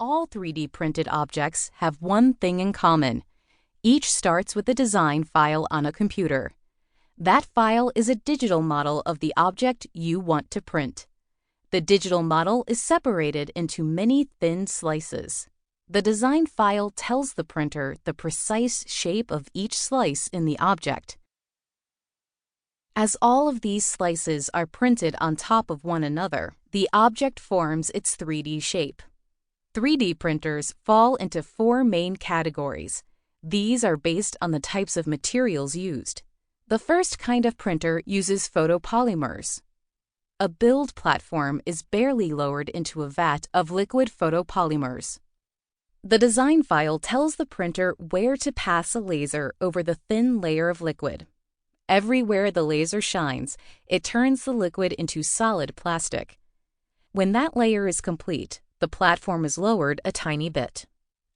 All 3D printed objects have one thing in common. Each starts with a design file on a computer. That file is a digital model of the object you want to print. The digital model is separated into many thin slices. The design file tells the printer the precise shape of each slice in the object. As all of these slices are printed on top of one another, the object forms its 3D shape. 3D printers fall into 4 main categories. These are based on the types of materials used. The first kind of printer uses photopolymers. A build platform is barely lowered into a vat of liquid photopolymers. The design file tells the printer where to pass a laser over the thin layer of liquid. Everywhere the laser shines, it turns the liquid into solid plastic. When that layer is complete, the platform is lowered a tiny bit.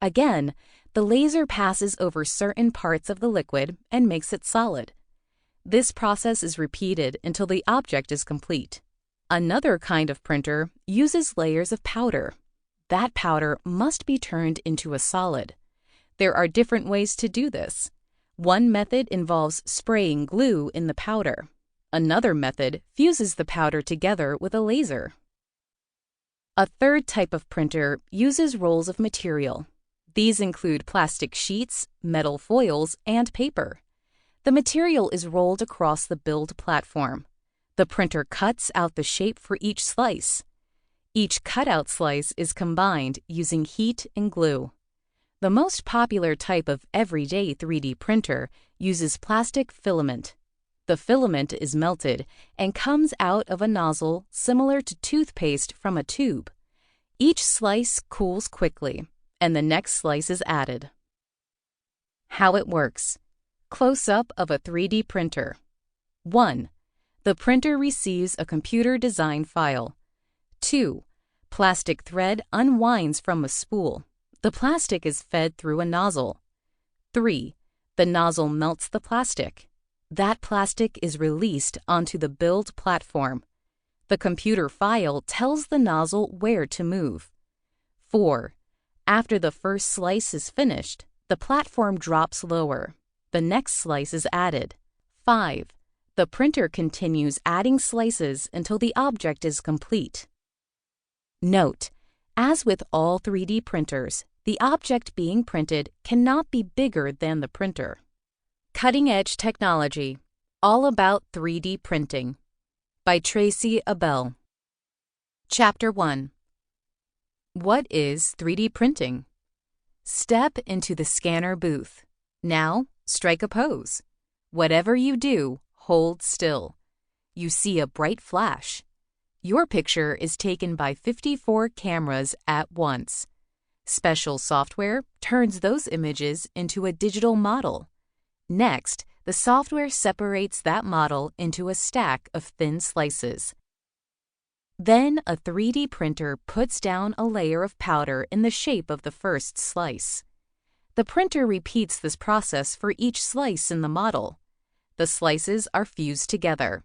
Again, the laser passes over certain parts of the liquid and makes it solid. This process is repeated until the object is complete. Another kind of printer uses layers of powder. That powder must be turned into a solid. There are different ways to do this. One method involves spraying glue in the powder. Another method fuses the powder together with a laser. A third type of printer uses rolls of material. These include plastic sheets, metal foils, and paper. The material is rolled across the build platform. The printer cuts out the shape for each slice. Each cutout slice is combined using heat and glue. The most popular type of everyday 3D printer uses plastic filament. The filament is melted and comes out of a nozzle similar to toothpaste from a tube. Each slice cools quickly, and the next slice is added. How it works. Close-up of a 3D printer. 1. The printer receives a computer design file. 2. Plastic thread unwinds from a spool. The plastic is fed through a nozzle. 3. The nozzle melts the plastic. That plastic is released onto the build platform. The computer file tells the nozzle where to move. 4. After the first slice is finished, the platform drops lower. The next slice is added. 5. The printer continues adding slices until the object is complete. Note: as with all 3D printers, the object being printed cannot be bigger than the printer. Cutting-edge technology, all about 3D printing. By Tracy Abell. Chapter 1. What is 3D printing? Step into the scanner booth. Now, strike a pose. Whatever you do, hold still. You see a bright flash. Your picture is taken by 54 cameras at once. Special software turns those images into a digital model. Next, the software separates that model into a stack of thin slices. Then a 3D printer puts down a layer of powder in the shape of the first slice. The printer repeats this process for each slice in the model. The slices are fused together.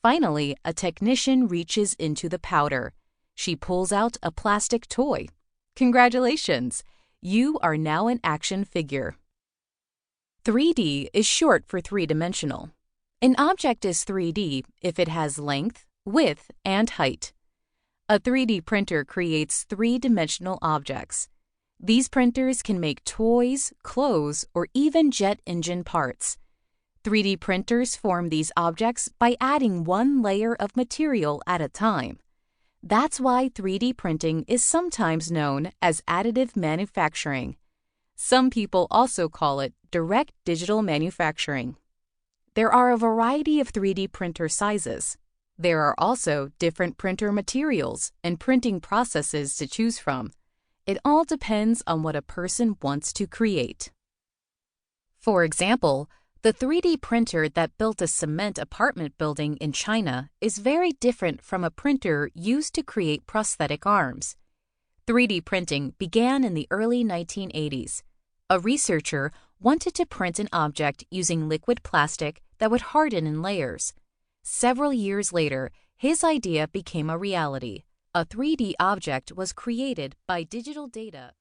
Finally, a technician reaches into the powder. She pulls out a plastic toy. Congratulations! You are now an action figure. 3D is short for three-dimensional. An object is 3D if it has length, width, and height. A 3D printer creates three-dimensional objects. These printers can make toys, clothes, or even jet engine parts. 3D printers form these objects by adding one layer of material at a time. That's why 3D printing is sometimes known as additive manufacturing. Some people also call it direct digital manufacturing. There are a variety of 3D printer sizes. There are also different printer materials and printing processes to choose from. It all depends on what a person wants to create. For example, the 3D printer that built a cement apartment building in China is very different from a printer used to create prosthetic arms. 3D printing began in the early 1980s. A researcher wanted to print an object using liquid plastic that would harden in layers. Several years later, his idea became a reality. A 3D object was created by digital data